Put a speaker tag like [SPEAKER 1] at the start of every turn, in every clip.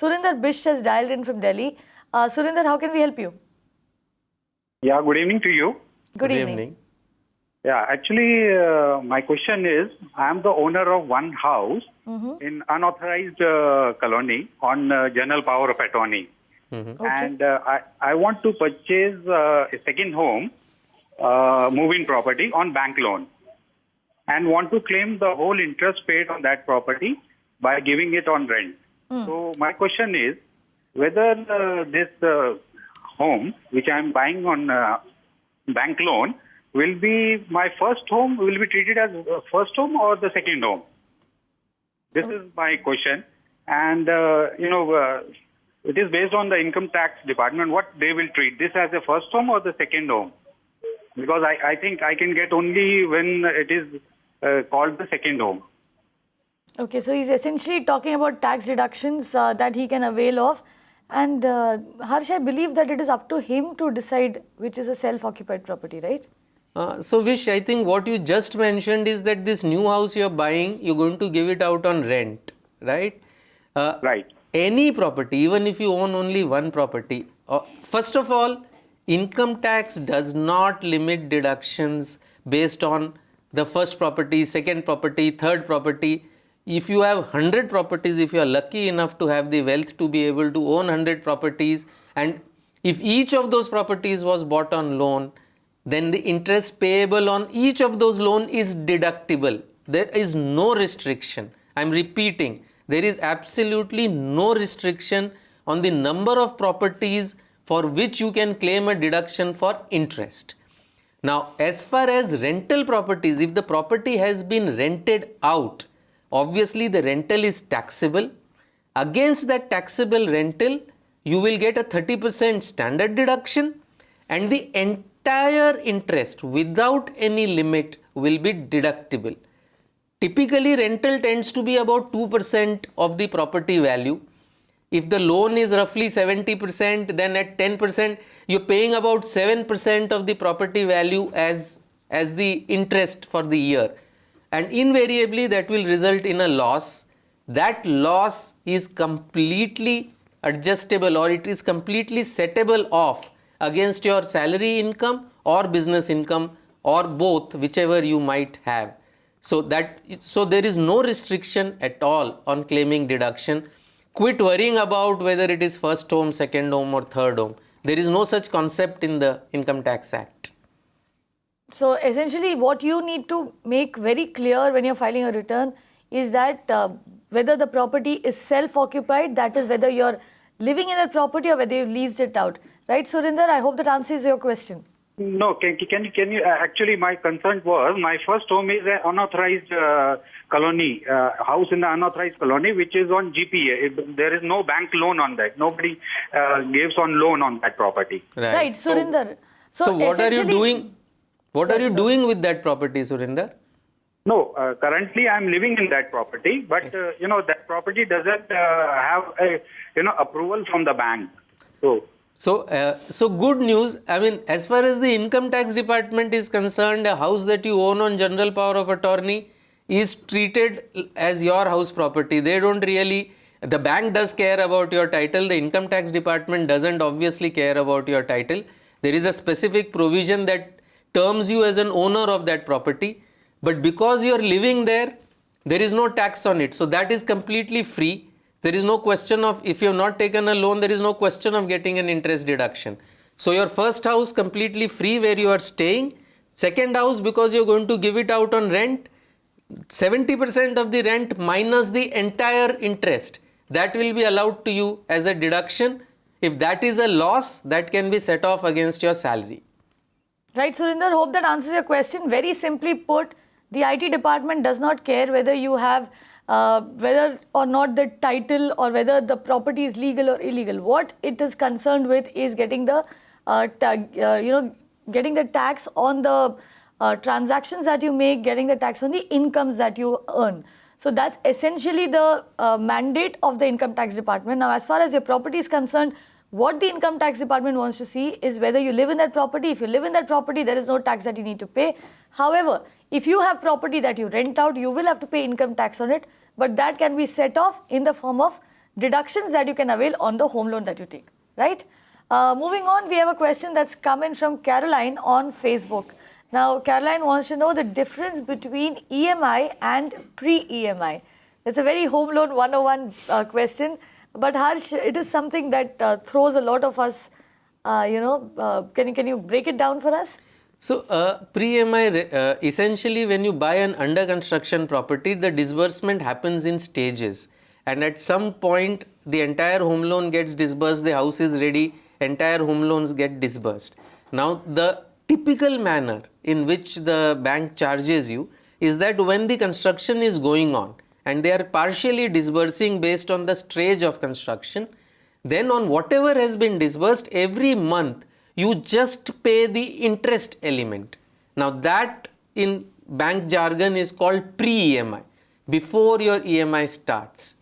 [SPEAKER 1] Surinder Bish has dialed in from Delhi. Surinder, how can we help you?
[SPEAKER 2] Yeah, good evening to you.
[SPEAKER 1] Good evening.
[SPEAKER 2] Yeah, actually, my question is, I am the owner of one house in unauthorized colony on general power of attorney.
[SPEAKER 1] Okay.
[SPEAKER 2] And I want to purchase a second home, moving property on bank loan, and want to claim the whole interest paid on that property by giving it on rent. So my question is whether this home which I am buying on bank loan will be my first home, will be treated as first home or the second home? This is my question. And, it is based on the income tax department, what they will treat this as a first home or the second home. Because I think I can get only when it is called the second home.
[SPEAKER 1] Okay, so he's essentially talking about tax deductions that he can avail of. And Harsh, I believe that it is up to him to decide which is a self-occupied property, right?
[SPEAKER 3] So Vish, I think what you just mentioned is that this new house you're buying, you're going to give it out on rent, right?
[SPEAKER 2] Right.
[SPEAKER 3] Any property, even if you own only one property, first of all, income tax does not limit deductions based on the first property, second property, third property. If you have 100 properties, if you are lucky enough to have the wealth to be able to own 100 properties, and if each of those properties was bought on loan, then the interest payable on each of those loans is deductible. There is no restriction. I'm repeating, there is absolutely no restriction on the number of properties for which you can claim a deduction for interest. Now, as far as rental properties, if the property has been rented out, obviously the rental is taxable. Against that taxable rental, you will get a 30% standard deduction, and the entire interest without any limit will be deductible. Typically, rental tends to be about 2% of the property value. If the loan is roughly 70%, then at 10%, you're paying about 7% of the property value as the interest for the year. And invariably, that will result in a loss. That loss is completely adjustable, or it is completely settable off against your salary income or business income, or both, whichever you might have. So there is no restriction at all on claiming deduction. Quit worrying about whether it is first home, second home or third home. There is no such concept in the Income Tax Act.
[SPEAKER 1] So essentially what you need to make very clear when you're filing a return is that whether the property is self-occupied, that is whether you're living in that property or whether you've leased it out. Right, Surinder? I hope that answers your question.
[SPEAKER 2] No, can you actually my concern was my first home is an unauthorized colony, house in the unauthorized colony, which is on GPA. There is no bank loan on that. Nobody gives on loan on that property.
[SPEAKER 1] Right, Surinder.
[SPEAKER 3] So what are you doing? What are you doing with that property, Surinder?
[SPEAKER 2] No, currently I am living in that property, but that property doesn't have a approval from the bank.
[SPEAKER 3] So good news. I mean, as far as the Income Tax Department is concerned, a house that you own on general power of attorney is treated as your house property. They don't really, the bank does care about your title. The Income Tax Department doesn't obviously care about your title. There is a specific provision that terms you as an owner of that property. But because you are living there, there is no tax on it. So that is completely free. There is no question of, if you have not taken a loan, there is no question of getting an interest deduction. So your first house completely free where you are staying. Second house, because you're going to give it out on rent, 70% of the rent minus the entire interest, that will be allowed to you as a deduction. If that is a loss, that can be set off against your salary.
[SPEAKER 1] Right, Surinder, hope that answers your question. Very simply put, the IT department does not care whether you have whether or not the title or whether the property is legal or illegal. What it is concerned with is getting the getting the tax on the transactions that you make, getting the tax on the incomes that you earn. So that's essentially the mandate of the Income Tax Department. Now, as far as your property is concerned, what the Income Tax Department wants to see is whether you live in that property. If you live in that property, there is no tax that you need to pay. However, if you have property that you rent out, you will have to pay income tax on it, but that can be set off in the form of deductions that you can avail on the home loan that you take, right? Moving on, we have a question that's come in from Caroline on Facebook. Now, Caroline wants to know the difference between EMI and pre-EMI. It's a very home loan 101 question, but Harsh, it is something that throws a lot of us, can you break it down for us?
[SPEAKER 3] So, pre-EMI, essentially when you buy an under construction property, the disbursement happens in stages. And at some point, the entire home loan gets disbursed, the house is ready, entire home loans get disbursed. Now, the typical manner in which the bank charges you is that when the construction is going on and they are partially disbursing based on the stage of construction, then on whatever has been disbursed every month, you just pay the interest element. Now that in bank jargon is called pre-EMI, before your EMI starts.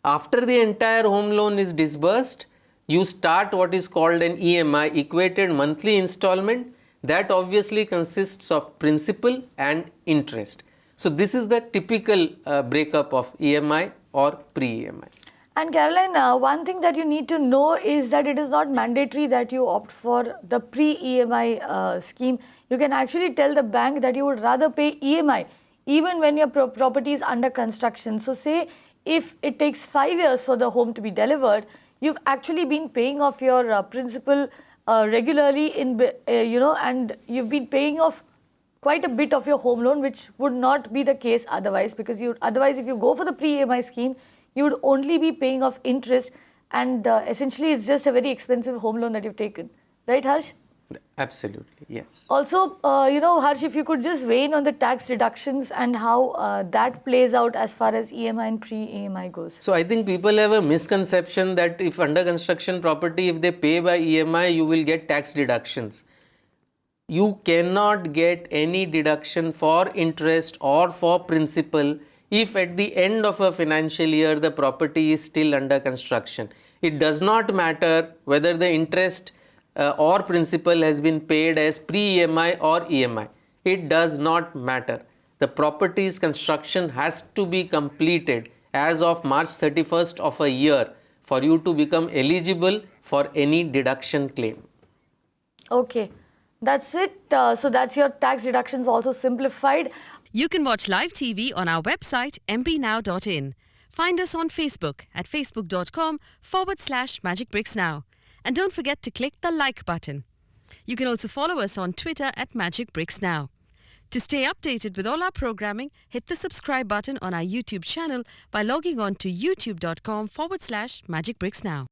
[SPEAKER 3] After the entire home loan is disbursed, you start what is called an EMI, equated monthly installment, that obviously consists of principal and interest. So this is the typical breakup of EMI or pre-EMI.
[SPEAKER 1] And Caroline, one thing that you need to know is that it is not mandatory that you opt for the pre-EMI scheme. You can actually tell the bank that you would rather pay EMI even when your property is under construction. So say if it takes 5 years for the home to be delivered, you've actually been paying off your principal regularly and you've been paying off quite a bit of your home loan, which would not be the case otherwise, because otherwise if you go for the pre-EMI scheme, you would only be paying off interest, and essentially it's just a very expensive home loan that you've taken. Right, Harsh?
[SPEAKER 3] Absolutely, yes.
[SPEAKER 1] Also, Harsh, if you could just weigh in on the tax deductions and how that plays out as far as EMI and pre-EMI goes.
[SPEAKER 3] So I think people have a misconception that if under construction property, if they pay by EMI, you will get tax deductions. You cannot get any deduction for interest or for principal if at the end of a financial year the property is still under construction. It does not matter whether the interest or principal has been paid as pre-EMI or EMI. It does not matter. The property's construction has to be completed as of March 31st of a year for you to become eligible for any deduction claim.
[SPEAKER 1] Okay, that's it. So that's your tax deductions also simplified.
[SPEAKER 4] You can watch live TV on our website mpnow.in. Find us on Facebook at facebook.com/magicbricksnow. And don't forget to click the like button. You can also follow us on Twitter at magicbricksnow. To stay updated with all our programming, hit the subscribe button on our YouTube channel by logging on to youtube.com/magicbricksnow.